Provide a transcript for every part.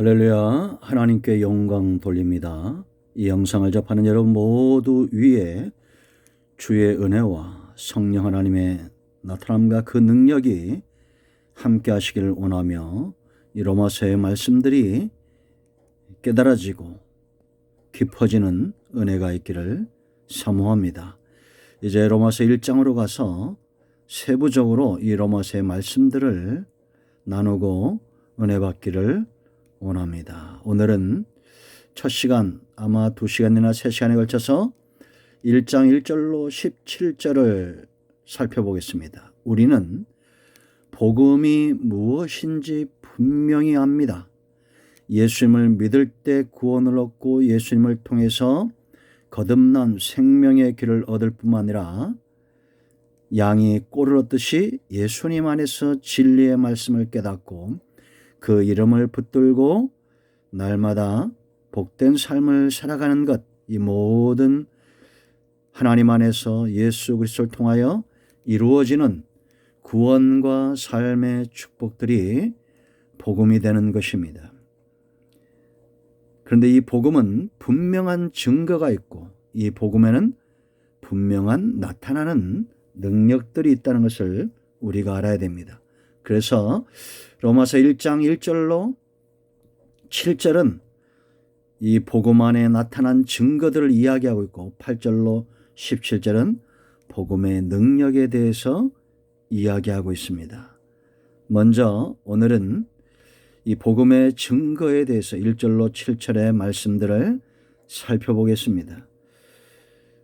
할렐루야, 하나님께 영광 돌립니다. 이 영상을 접하는 여러분 모두 위에 주의 은혜와 성령 하나님의 나타남과 그 능력이 함께 하시기를 원하며, 이 로마서의 말씀들이 깨달아지고 깊어지는 은혜가 있기를 사모합니다. 이제 로마서 1장으로 가서 세부적으로 이 로마서의 말씀들을 나누고 은혜 받기를 원합니다. 오늘은 첫 시간, 아마 2시간이나 3시간에 걸쳐서 1장 1절로 17절을 살펴보겠습니다. 우리는 복음이 무엇인지 분명히 압니다. 예수님을 믿을 때 구원을 얻고 예수님을 통해서 거듭난 생명의 길을 얻을 뿐만 아니라 양이 꼴을 얻듯이 예수님 안에서 진리의 말씀을 깨닫고 그 이름을 붙들고 날마다 복된 삶을 살아가는 것, 이 모든 하나님 안에서 예수 그리스도를 통하여 이루어지는 구원과 삶의 축복들이 복음이 되는 것입니다. 그런데 이 복음은 분명한 증거가 있고 이 복음에는 분명한 나타나는 능력들이 있다는 것을 우리가 알아야 됩니다. 그래서 로마서 1장 1절로 7절은 이 복음 안에 나타난 증거들을 이야기하고 있고 8절로 17절은 복음의 능력에 대해서 이야기하고 있습니다. 먼저 오늘은 이 복음의 증거에 대해서 1절로 7절의 말씀들을 살펴보겠습니다.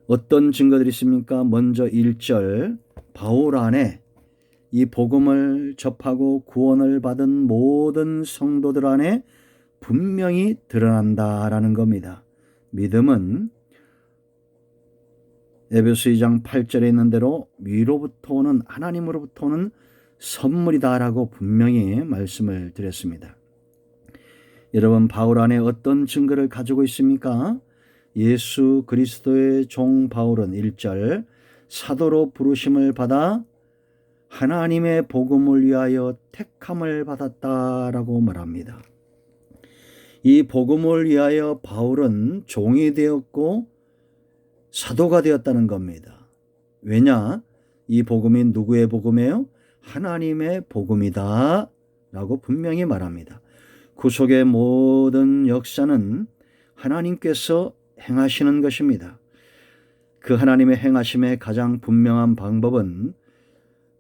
어떤 증거들이 있습니까? 먼저 1절, 바울 안에 이 복음을 접하고 구원을 받은 모든 성도들 안에 분명히 드러난다라는 겁니다. 믿음은 에베소 2장 8절에 있는 대로 위로부터 오는 하나님으로부터 오는 선물이다라고 분명히 말씀을 드렸습니다. 여러분, 바울 안에 어떤 증거를 가지고 있습니까? 예수 그리스도의 종 바울은 1절, 사도로 부르심을 받아 하나님의 복음을 위하여 택함을 받았다라고 말합니다. 이 복음을 위하여 바울은 종이 되었고 사도가 되었다는 겁니다. 왜냐? 이 복음이 누구의 복음이에요? 하나님의 복음이다 라고 분명히 말합니다. 구속의 모든 역사는 하나님께서 행하시는 것입니다. 그 하나님의 행하심의 가장 분명한 방법은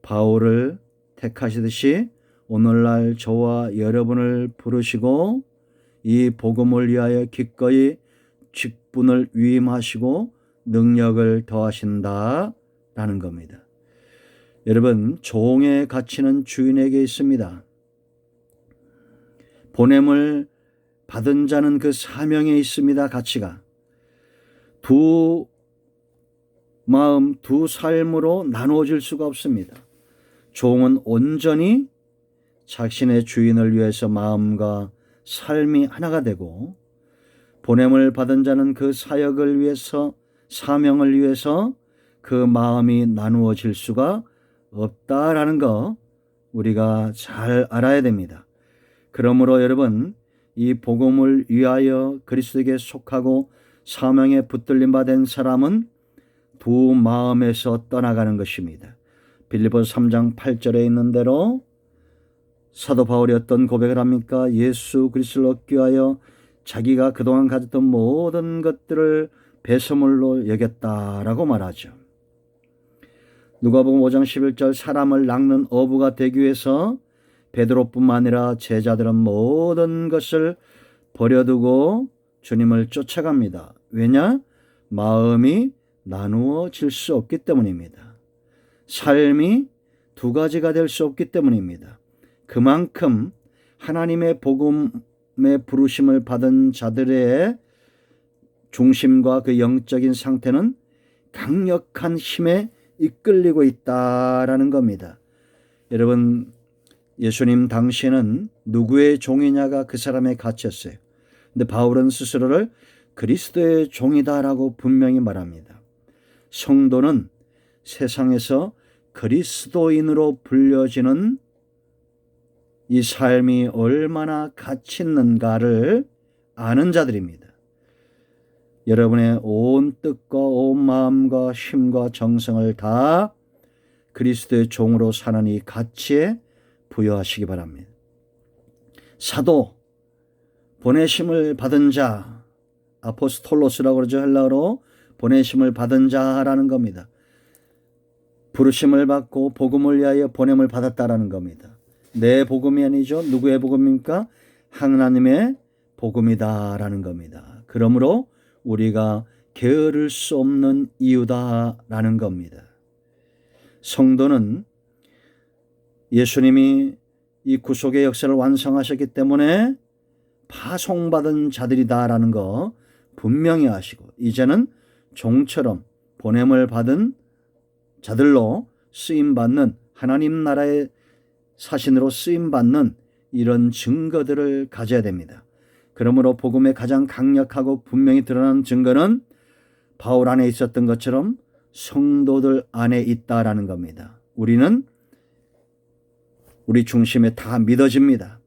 바울을 택하시듯이 오늘날 저와 여러분을 부르시고 이 복음을 위하여 기꺼이 직분을 위임하시고 능력을 더하신다라는 겁니다. 여러분, 종의 가치는 주인에게 있습니다. 보냄을 받은 자는 그 사명에 있습니다. 가치가. 두 마음, 두 삶으로 나누어질 수가 없습니다. 종은 온전히 자신의 주인을 위해서 마음과 삶이 하나가 되고, 보냄을 받은 자는 그 사역을 위해서, 사명을 위해서 그 마음이 나누어질 수가 없다라는 거 우리가 잘 알아야 됩니다. 그러므로 여러분, 이 복음을 위하여 그리스도에게 속하고 사명에 붙들림 받은 사람은 두 마음에서 떠나가는 것입니다. 빌립보서 3장 8절에 있는 대로 사도 바울이 어떤 고백을 합니까? 예수 그리스도를 얻기 위하여 자기가 그동안 가졌던 모든 것들을 배설물로 여겼다라고 말하죠. 누가복음 5장 11절, 사람을 낚는 어부가 되기 위해서 베드로뿐만 아니라 제자들은 모든 것을 버려두고 주님을 쫓아갑니다. 왜냐? 마음이 나누어질 수 없기 때문입니다. 삶이 두 가지가 될 수 없기 때문입니다. 그만큼 하나님의 복음의 부르심을 받은 자들의 중심과 그 영적인 상태는 강력한 힘에 이끌리고 있다라는 겁니다. 여러분, 예수님 당시에는 누구의 종이냐가 그 사람의 가치였어요. 근데 바울은 스스로를 그리스도의 종이다라고 분명히 말합니다. 성도는 세상에서 그리스도인으로 불려지는 이 삶이 얼마나 가치 있는가를 아는 자들입니다. 여러분의 온 뜻과 온 마음과 힘과 정성을 다 그리스도의 종으로 사는 이 가치에 부여하시기 바랍니다. 사도, 보내심을 받은 자, 아포스톨로스라고 그러죠. 헬라어로 보내심을 받은 자라는 겁니다. 부르심을 받고 복음을 위하여 보냄을 받았다라는 겁니다. 내 복음이 아니죠. 누구의 복음입니까? 하나님의 복음이다라는 겁니다. 그러므로 우리가 게으를 수 없는 이유다라는 겁니다. 성도는 예수님이 이 구속의 역사를 완성하셨기 때문에 파송받은 자들이다라는 거 분명히 아시고, 이제는 종처럼 보냄을 받은 자들로 쓰임받는, 하나님 나라의 사신으로 쓰임받는 이런 증거들을 가져야 됩니다. 그러므로 복음의 가장 강력하고 분명히 드러나는 증거는 바울 안에 있었던 것처럼 성도들 안에 있다라는 겁니다. 우리는 우리 중심에 다 믿어집니다.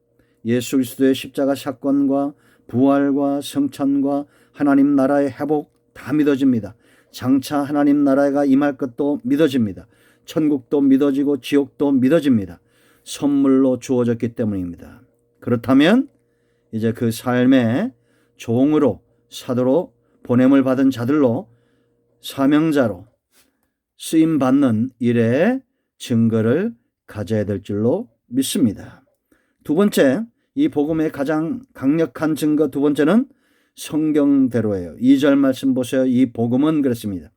예수 그리스도의 십자가 사건과 부활과 성천과 하나님 나라의 회복 다 믿어집니다. 장차 하나님 나라가 임할 것도 믿어집니다. 천국도 믿어지고 지옥도 믿어집니다. 선물로 주어졌기 때문입니다. 그렇다면 이제 그 삶의 종으로, 사도로 보냄을 받은 자들로, 사명자로 쓰임받는 일의 증거를 가져야 될 줄로 믿습니다. 두 번째, 이 복음의 가장 강력한 증거 두 번째는 성경대로예요. 2절 말씀 보세요. 이 복음은 그렇습니다.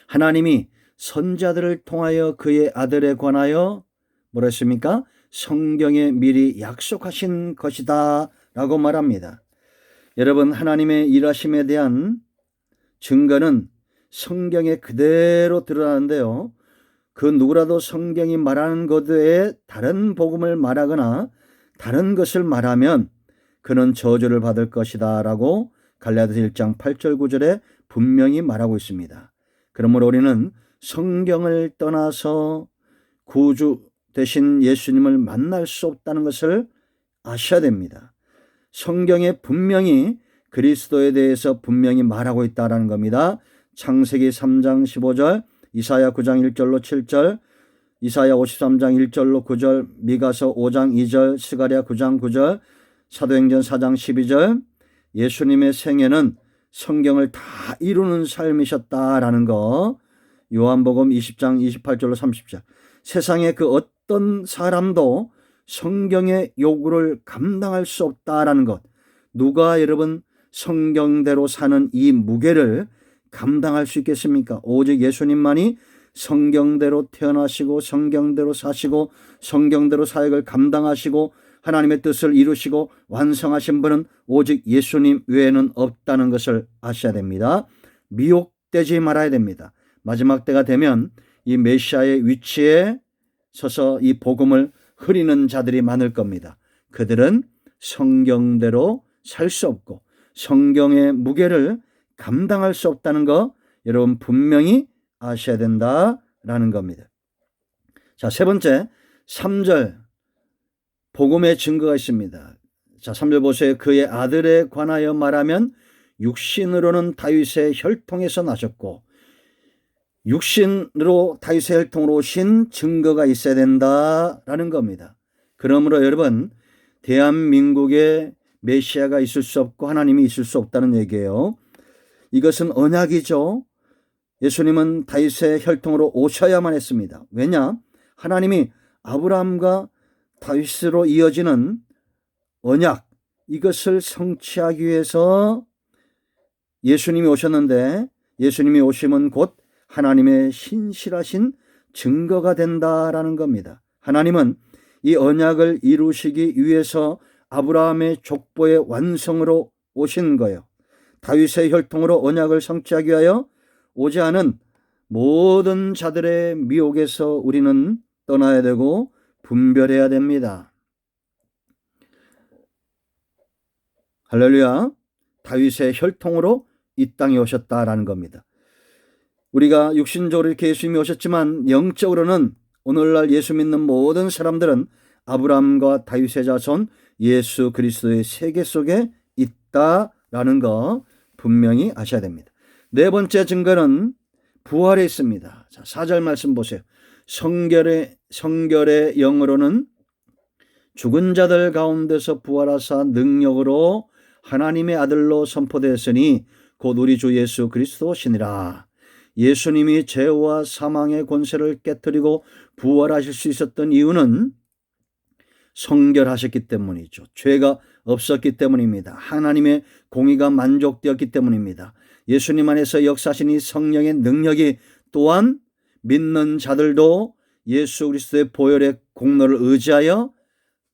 하나님이 선자들을 통하여 그의 아들에 관하여 뭐라 했습니까? 성경에 미리 약속하신 것이다 라고 말합니다. 여러분, 하나님의 일하심에 대한 증거는 성경에 그대로 드러나는데요. 그 누구라도 성경이 말하는 것 외에 다른 복음을 말하거나 다른 것을 말하면 그는 저주를 받을 것이다 라고 갈라디아서 1장 8절 9절에 분명히 말하고 있습니다. 그러므로 우리는 성경을 떠나서 구주 되신 예수님을 만날 수 없다는 것을 아셔야 됩니다. 성경에 분명히 그리스도에 대해서 분명히 말하고 있다는 겁니다. 창세기 3장 15절, 이사야 9장 1절로 7절, 이사야 53장 1절로 9절, 미가서 5장 2절, 스가랴 9장 9절, 사도행전 4장 12절, 예수님의 생애는 성경을 다 이루는 삶이셨다라는 거, 요한복음 20장 28절로 30절. 세상에 그 어떤 사람도 성경의 요구를 감당할 수 없다라는 것. 누가 여러분 성경대로 사는 이 무게를 감당할 수 있겠습니까? 오직 예수님만이 성경대로 태어나시고 성경대로 사시고 성경대로 사역을 감당하시고 하나님의 뜻을 이루시고 완성하신 분은 오직 예수님 외에는 없다는 것을 아셔야 됩니다. 미혹되지 말아야 됩니다. 마지막 때가 되면 이 메시아의 위치에 서서 이 복음을 흐리는 자들이 많을 겁니다. 그들은 성경대로 살 수 없고 성경의 무게를 감당할 수 없다는 거 여러분 분명히 아셔야 된다라는 겁니다. 자, 세 번째 3절 복음의 증거가 있습니다. 자, 3절 보세요. 그의 아들에 관하여 말하면 육신으로는 다윗의 혈통에서 나셨고 육신으로 다윗의 혈통으로 오신 증거가 있어야 된다라는 겁니다. 그러므로 여러분 대한민국에 메시아가 있을 수 없고 하나님이 있을 수 없다는 얘기예요. 이것은 언약이죠. 예수님은 다윗의 혈통으로 오셔야만 했습니다. 왜냐? 하나님이 아브라함과 다윗으로 이어지는 언약, 이것을 성취하기 위해서 예수님이 오셨는데 예수님이 오심은 곧 하나님의 신실하신 증거가 된다라는 겁니다. 하나님은 이 언약을 이루시기 위해서 아브라함의 족보의 완성으로 오신 거예요. 다윗의 혈통으로 언약을 성취하기 위하여 오지 않은 모든 자들의 미혹에서 우리는 떠나야 되고 분별해야 됩니다. 할렐루야. 다윗의 혈통으로 이 땅에 오셨다라는 겁니다. 우리가 육신적으로 이렇게 예수님이 오셨지만 영적으로는 오늘날 예수 믿는 모든 사람들은 아브라함과 다윗의 자손 예수 그리스도의 세계 속에 있다라는 거 분명히 아셔야 됩니다. 네 번째 증거는 부활에 있습니다. 자, 4절 말씀 보세요. 성결의 영으로는 죽은 자들 가운데서 부활하사 능력으로 하나님의 아들로 선포되었으니 곧 우리 주 예수 그리스도시니라. 예수님이 죄와 사망의 권세를 깨뜨리고 부활하실 수 있었던 이유는 성결하셨기 때문이죠. 죄가 없었기 때문입니다. 하나님의 공의가 만족되었기 때문입니다. 예수님 안에서 역사하신 이 성령의 능력이 또한 믿는 자들도 예수 그리스도의 보혈의 공로를 의지하여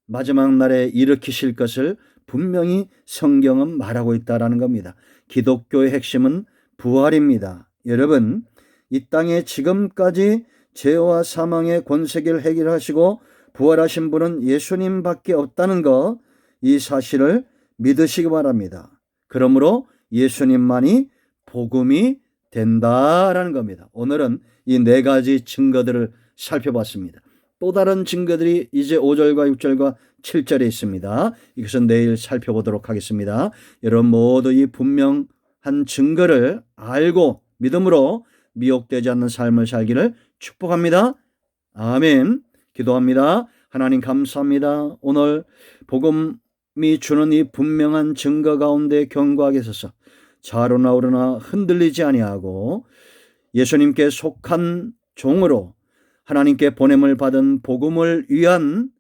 마지막 날에 일으키실 것을 분명히 성경은 말하고 있다는 겁니다. 기독교의 핵심은 부활입니다. 여러분, 이 땅에 지금까지 죄와 사망의 권세를 해결하시고 부활하신 분은 예수님밖에 없다는 것, 이 사실을 믿으시기 바랍니다. 그러므로 예수님만이 복음이 된다라는 겁니다. 오늘은 이 네 가지 증거들을 살펴봤습니다. 또 다른 증거들이 이제 5절과 6절과 7절에 있습니다. 이것은 내일 살펴보도록 하겠습니다. 여러분 모두 이 분명한 증거를 알고 믿음으로 미혹되지 않는 삶을 살기를 축복합니다. 아멘. 기도합니다. 하나님 감사합니다. 오늘 복음이 주는 이 분명한 증거 가운데 견고하게 서서 좌로나 우로나 흔들리지 아니하고 예수님께 속한 종으로 하나님께 보냄을 받은 복음을 위한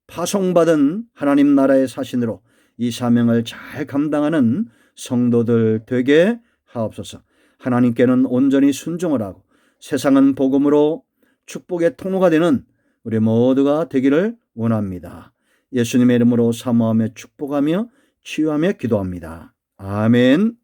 파송받은 하나님 나라의 사신으로 이 사명을 잘 감당하는 성도들 되게 하옵소서. 하나님께는 온전히 순종을 하고 세상은 복음으로 축복의 통로가 되는 우리 모두가 되기를 원합니다. 예수님의 이름으로 사모하며 축복하며 치유하며 기도합니다. 아멘.